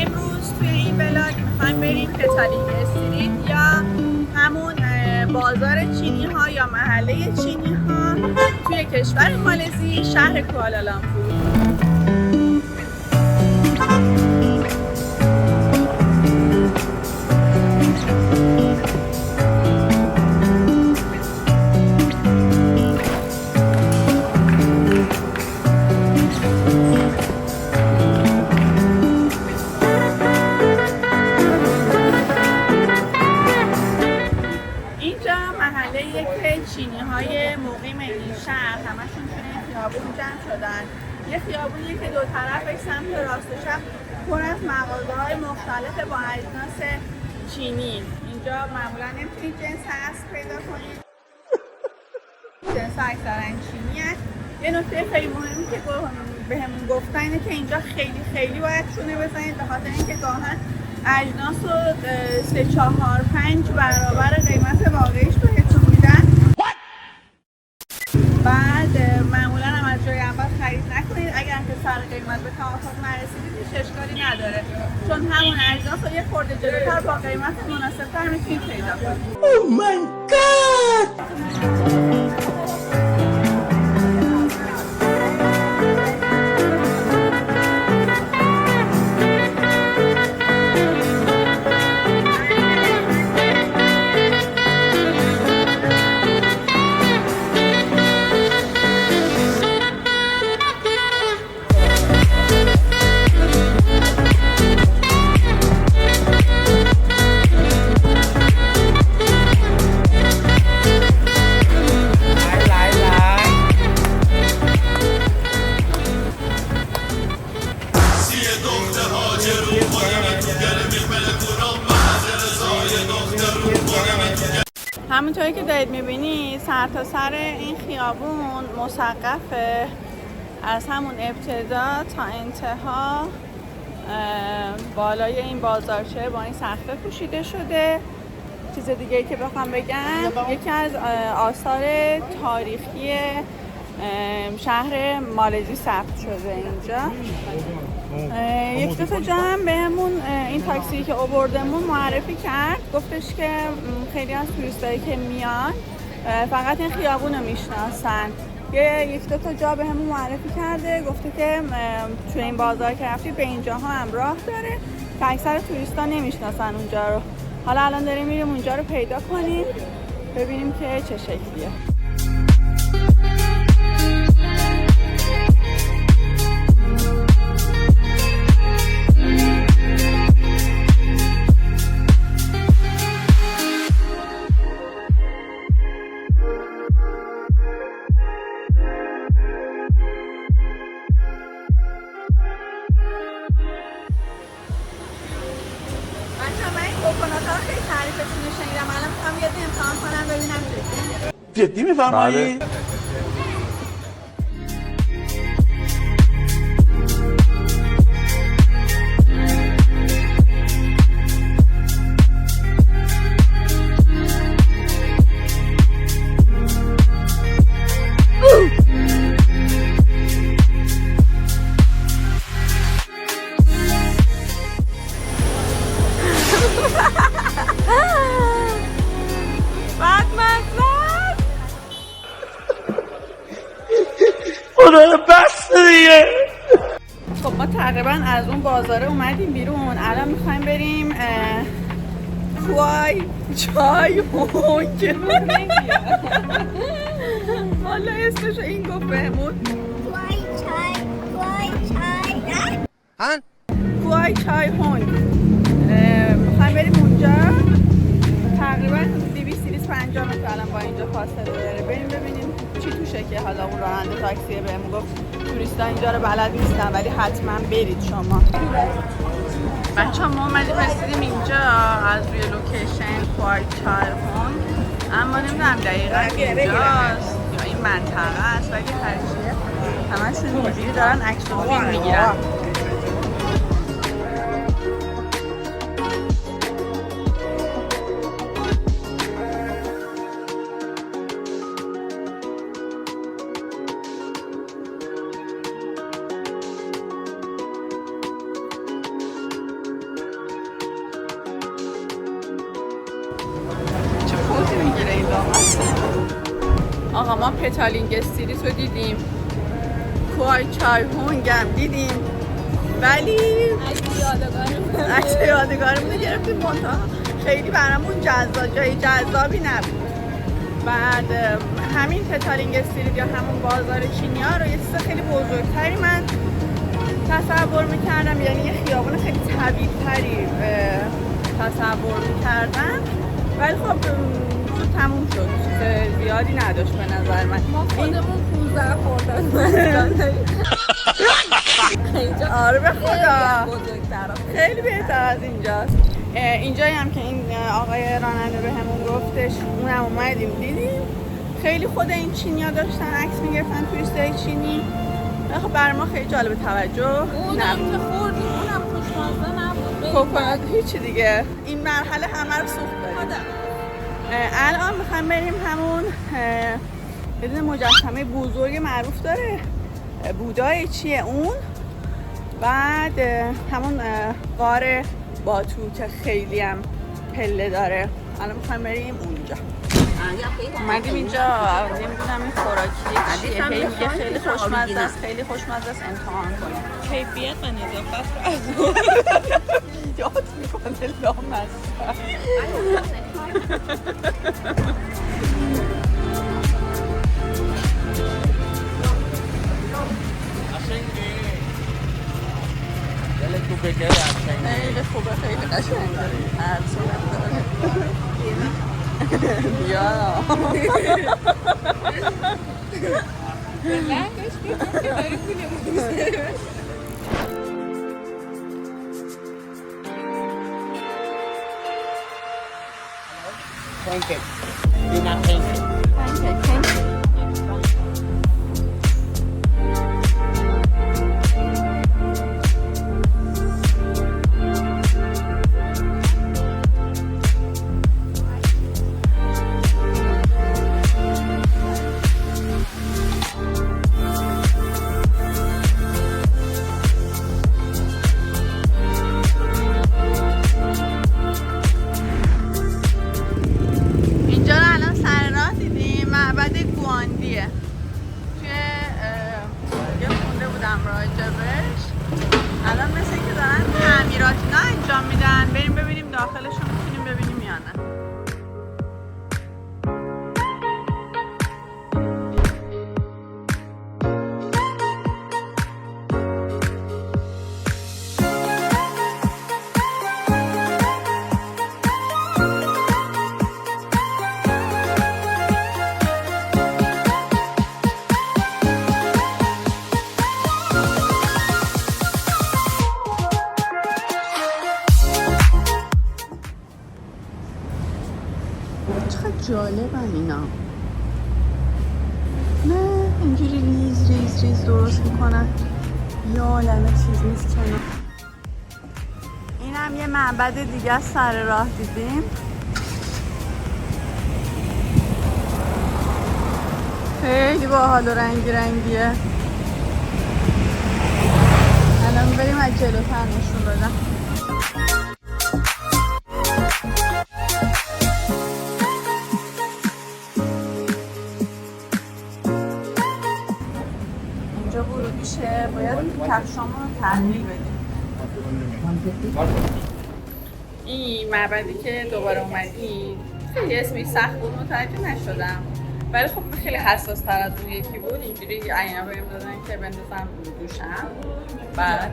امروز توی این ولاگ میخوایم بریم پتالینگ استریت یا همون بازار چینی ها یا محله چینی ها توی کشور مالزی شهر کوالالامپور. چینی های مقیم این شهر همشون توی این خیابون جمع شدن. یه خیابونیه که دو طرفش سمت راست و چپ پر از مغازه‌های مختلف با اجناس چینی. اینجا معمولا نمیتونید جنس اصل پیدا کنید. جنس اکثرا چینی هست. یه نکته خیلی مهمی که بهمون گفتن اینه که اینجا خیلی باید چونه بزنید به خاطر اینکه گاهن اجناس رو 3 4 5 برابر قیمت واقعیش بهتون میدن. بعد معمولا هم از جای اول خرید نکنید. اگر که سر قیمت به توافق نرسیدید هیچ اشکالی نداره، چون همون اجناس رو یه خورده جلوتر با قیمت مناسب‌تر میتونید پیدا کنید. Oh my god! همونطوری که دارید میبینید سرتاسر این خیابون مسقفه، از همون ابتدا تا انتها بالای این بازارچه با این سقف پوشیده شده. چیز دیگه ای که بخوام بگم، یکی از آثار تاریخی شهر مالزی ثبت شده اینجا. یک دو تا جا هم بهمون این تاکسی که آوردمون معرفی کرد، گفتش که خیلی از توریستایی که میان فقط این خیابون رو میشناسن. یک دو تا جا بهمون معرفی کرده، گفته که توی این بازار که رفتید به اینجاها هم راه داره که اکثر توریستا نمیشناسن اونجا رو. حالا الان داریم میریم اونجا رو پیدا کنیم ببینیم که چه شکلیه. جدی میفرمایی؟ بس دیگه. خب ما تقریبا از اون بازاره اومدیم بیرون. الان میخوایم بریم کوای چای هونگ. حالا اسمشو این گفت بهمون کوای چای هونگ. میخوایم بریم اونجا. تقریبا 250 متر الان با اینجا فاصله داره. بریم ببینیم چی توشه که حالا اون راننده تاکسی بهم گفت توریستا اینجا رو بلد نیستن ولی حتما برید شما. بچه ما اومدیم رسیدیم اینجا از روی لوکیشن کوای چای هونگ، اما نمیدونم دقیقا اینجاست یا این منطقه است، ولی هرچیه همشون اینجوری دارن عکس و فیلم میگیرن. ما پتالینگ استریت رو دیدیم، کوهای چای هونگم دیدیم، ولی عکس یادگارمون رو گرفتیم. منتها خیلی برامون جای جذابی نبود. بعد همین پتالینگ استریت یا همون بازار چینی ها رو یه چیز خیلی بزرگتری من تصور میکردم، یعنی یه خیابون خیلی طویل تری تصور میکردم، ولی خب زود تموم شد، چیز زیادی نداشت به نظر من. ما خودمون 15 خوردن آره به خدا بزرگتر خیلی بهتر از اینجاست. اینجایی هم که این آقای راننده به همون گفتش اونم اومدیم دیدیم. خیلی خود این چینی ها داشتن عکس میگرفتن، توریستای چینی. خب برای ما خیلی جالب توجه اونم که خوردیم اونم خوشمزه نبود. کوکونات هیچی دیگه. این مرحله همه رو سوخت داریم. الان میخوایم بریم همون یه دونه مجسمه بزرگ معروف داره، بودای چیه اون، بعد همون غار باتو که خیلی هم پله داره. الان میخوایم بریم اونجا. اومدیم اینجا نمیدونم این خوراکی چیه، هی میگه خیلی خوشمزه است، خیلی خوشمزه است، امتحان کنیم. کیفیت و نظافت از یاد میکنه لامصب. خیلی خوبه، خیلی قشنگه، هر صورت داره. بیا Pancake. You're not pancake. داخلش رو میتونیم ببینیم یا نه. جالبن اینا. نه اینجوری ریز ریز ریز درست میکنن، یا عالمه چیز نیست کنه. این هم یه معبد دیگه از سر راه دیدیم، خیلی باحال و رنگی رنگیه. الان بریم از جلوتر نشون بدم. باید کفشامون رو تحلیل بدیم. این معبدی که دوباره اومدیم خیلی اسمش سخت بود، متوجه نشدم، ولی خب خیلی حساس تر از اون یکی بود. اینجوری عینا بهم دادن که بندازم دوشم، بعد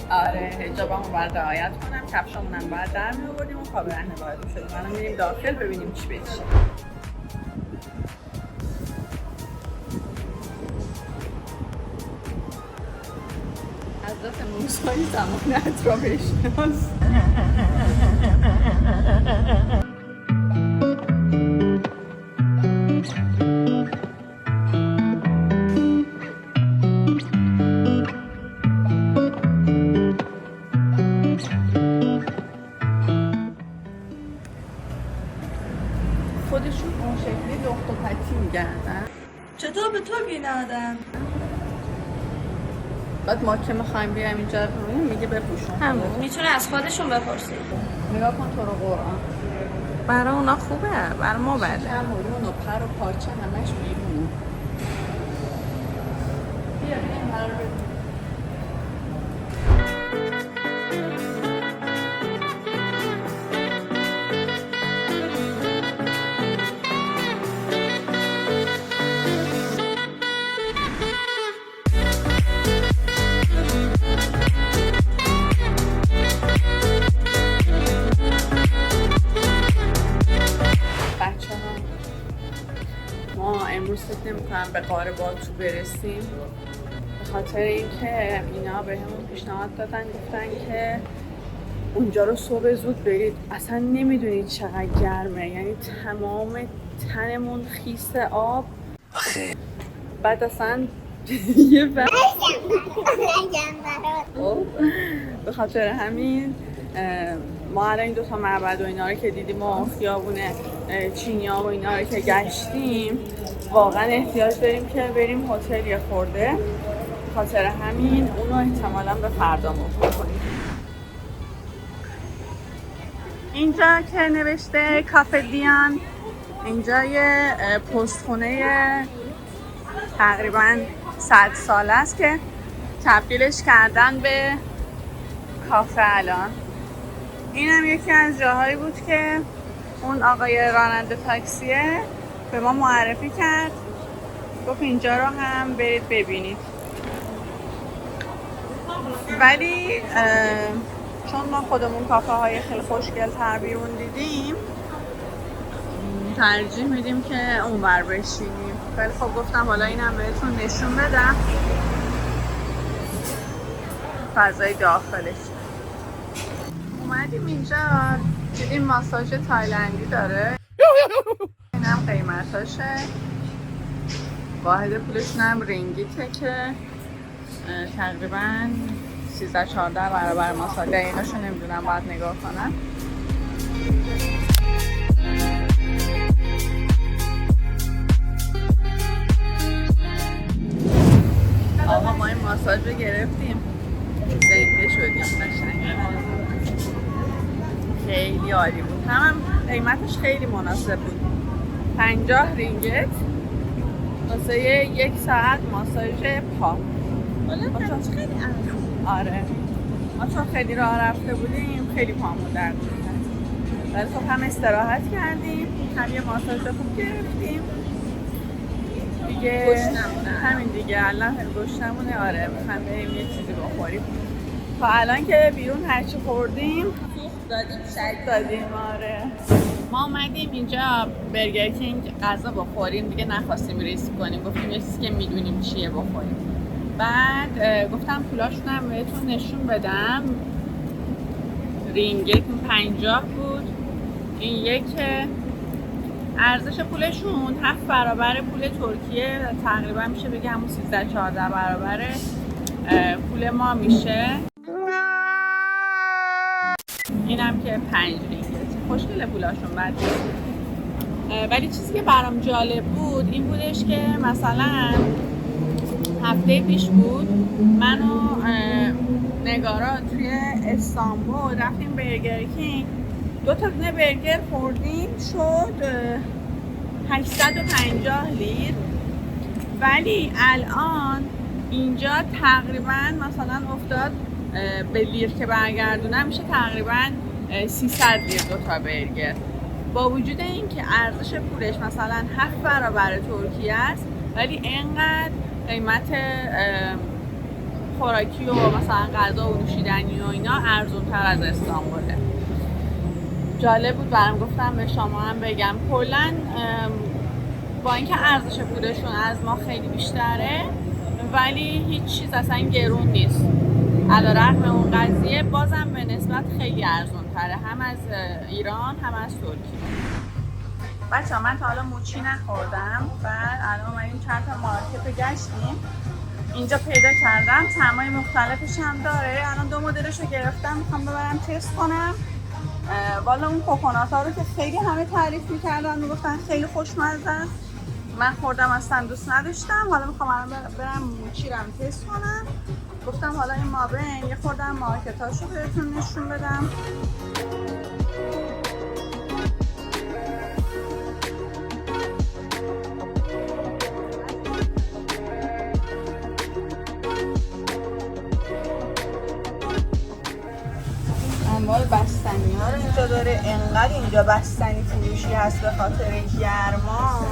آره حجابمو باید رعایت کنم، کفشامونم باید در می‌آوردیم و کابل رهن باید می‌شدیم. الان میریم داخل ببینیم چی به چی. حضرت موسی زمان را بشناس. خودشون اون شکلی لخت و پتی میگردن. چطور به تو بینادن؟ بعد ما که میخوایم بیایم اینجا میگه بپوشون. همون میتونه از خودشون بپرسید. نگاه کن تو رو قرآن، برای اونا خوبه، برای ما بده. همون و پر و پاچه همش بیرون. ما امروز فکر نمی‌کنم به غار بالتو برسیم، به خاطر اینکه اینا بهمون پیشنهاد دادن، گفتن که اونجا رو صبح زود برید. اصلا نمیدونید چقدر گرمه، یعنی تمام تنمون خیس آب. بعد اصلا یه وقت به خاطر همین ما الان این دوتا معبد و اینا رو که دیدیم و خیابون چینیا و اینا رو که گشتیم، واقعا احتیاج داریم که بریم هتل یه خورده. به خاطر همین اونو احتمالا به فردا موکول کنیم. اینجا که نوشته کافه دیان، اینجا یه پستخونه تقریبا 100 ساله است که تبدیلش کردن به کافه الان. این هم یکی از جاهایی بود که اون آقای راننده تاکسیه به ما معرفی کرد، گفت اینجا رو هم برید ببینید. ولی چون ما خودمون کافه های خیلی خوشگل تر بیرون دیدیم، ترجیح میدیم که اونور بشینیم. ولی خب گفتم حالا اینم بهتون نشون بدم فضای داخلش. اومدیم اینجا دیدیم ماساژ تایلندی داره، اینم قیمتاشه. واحد پولشون هم رینگیته که تقریبا 13-14 برابر ماساژ. دقیقاشو نمیدونم، باید نگاه کنم. آقا ما این ماساژ رو گرفتیم، زنده شدیم قشنگ. خیلی عالی بود، هم قیمتش خیلی مناسب بود. 50 رینگت واسه 1 ساعت ماساژ پا. خیلی ارزون. آره ما چون خیلی راه رفته بودیم خیلی پامون درد می‌کرد، ولی خب هم استراحت کردیم هم یه ماساژ خوب گرفتیم دیگه. همین دیگه الان گشنمونه. آره میخوام بریم یه چیزی بخوریم. تا الان که بیرون هرچی خوردیم شک دادیم. آره ما اومدیم اینجا برگر کینگ غذا بخوریم دیگه، نخواستیم ریسک کنیم، گفتیم یه چیزی که میدونیم چیه بخوریم. بعد گفتم پولاشون هم بهتون نشون بدم. رینگت 50 بود، این یک ارزش پولشون 7 برابر پول ترکیه، تقریبا میشه بگه همون 13-14 برابر پول ما میشه. اینم که 5 رینگت. خوشگله پولاشون بعد. ولی چیزی که برام جالب بود این بودش که مثلا هفته پیش بود من و نگارا توی استانبول رفتیم برگر کینگ، 2 تا دونه برگر خوردیم، شد 850 لیر. ولی الان اینجا تقریبا مثلا افتاد به لیر که برگردونم میشه تقریبا 300 لیر 2 تا برگر. با وجود اینکه ارزش پولش مثلا 7 برابر ترکیه است، ولی اینقدر قیمت خوراکی و مثلا غذا و نوشیدنی و اینا ارزون تر از استانبوله. جالب بود برام، گفتم به شما هم بگم. کلا با اینکه ارزش پولشون از ما خیلی بیشتره ولی هیچ چیز اصلا گرون نیست. علیرغم اون قضیه بازم به نسبت خیلی ارزون تره، هم از ایران هم از ترکیه. بچه من تا حالا موچی نخوردم. بعد الان اومدیم چند تا مارکت گشتیم، اینجا پیدا کردم. طعمای مختلفش هم داره. الان 2 مدلش رو گرفتم، میخوام ببرم تست کنم. والا اون کوکونات ها رو که خیلی همه تعریف میکردن، میگفتن خیلی خوشمزه است. من خوردم اصلا دوست نداشتم. حالا میخوام الان برم موچی رو هم تست کنم. گفتم حالا این مابین یه خوردم مارکت هاشو بهتون نشون بدم. اینجا داره، انقدر اینجا بستنی فروشی هست به خاطر گرما.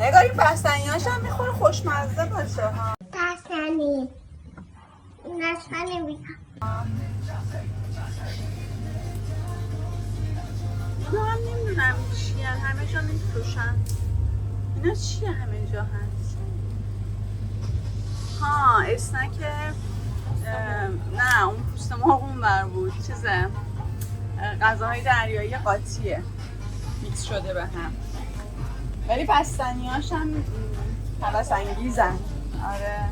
نگاه این بستنیاش هم میخوره خوشمزه باشه ها. بستنی نشانه میکنم. من نمیدونم چیه، همه جا میفروشن. اینا چیه همه جا هست؟ ها اسنک نه اون پوست مرغ اون بر بود، چیزه غذاهای دریایی قاطیه میکس شده به هم، ولی بستنیاش هم هوس انگیزن. آره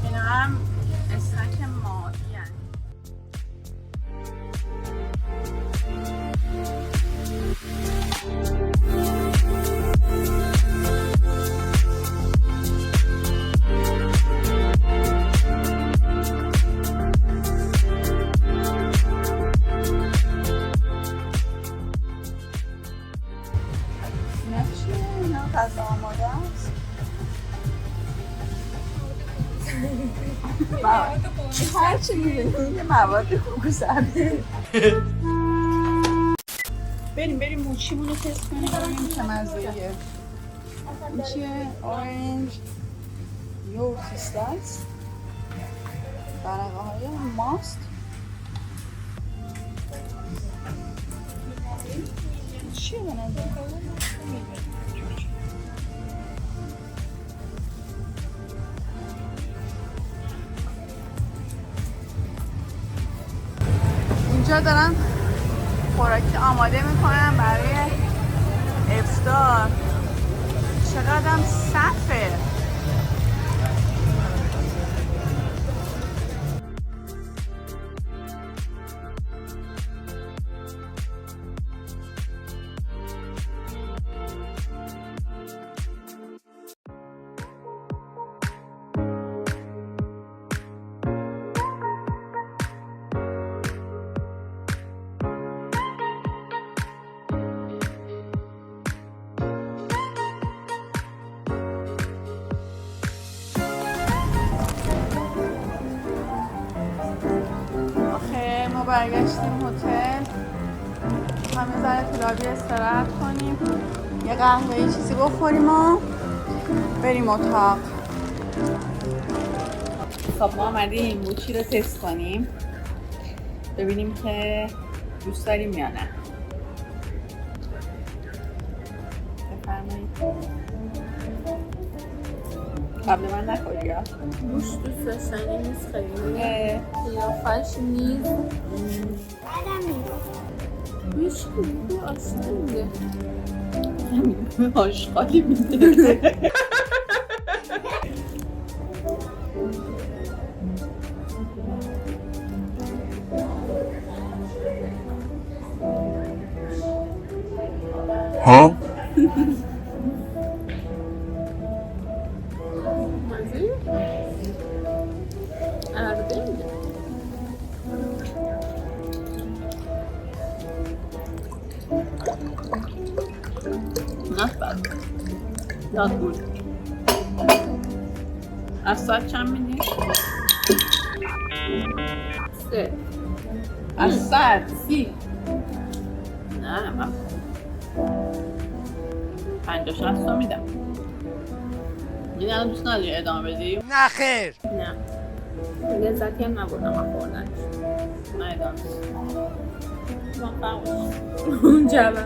اینا هم اسنک ماهی هن. اینا چیه؟ اینا غذا آماده است. هرچی میبینیم یه مواد خوب سبزی. بریم موچیمون رو تست کنیم ببینیم چه مزه‌ایه. این چیه؟ اورنج یورت سلایس، برقه های ماست. چیه به نظر؟ اینجا دارن خوراکی آماده میکنن برای افطار. چقدرم صفه. برگشتیم هتل، همه ذره تو لابی استراحت کنیم، یه قهوه یه چیزی بخوریم و بریم اتاق. خب ما آمدیم موچی رو تست کنیم ببینیم که دوست داریم یا نه. بفرمایید. قبل من نخوری یا؟ گوش دوست داشتنی نیست خیلی، قیافش نیست. هیچ که آشنا میده، آشغالی میده. ها؟ Not bad. Not good. از ساعت چند میدی؟ 3. از ساعت 30. نه من 50-60 تا میدم. یعنی الان دوست نداری ادامه بدی؟ نه خیر. نه لذتی هم نبردم من خوردنش. نه ادامه اون جبه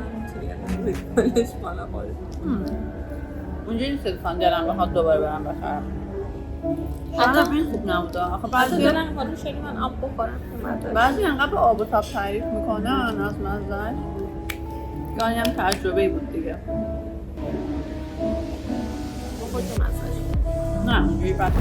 کلش مالا خورد. اونجوری نیست اتفاقا دلم بخواد دوباره برم بخرم. حتی این خوب نبوده. آخه حتی بعضی دلم خواهد شدی من آب بخورم. بعضی انقدر به آب و تاب تعریف میکنن از مزهش، گاهی هم تجربه‌ای بود دیگه. بخور تو مزهش. نه اونجوری بد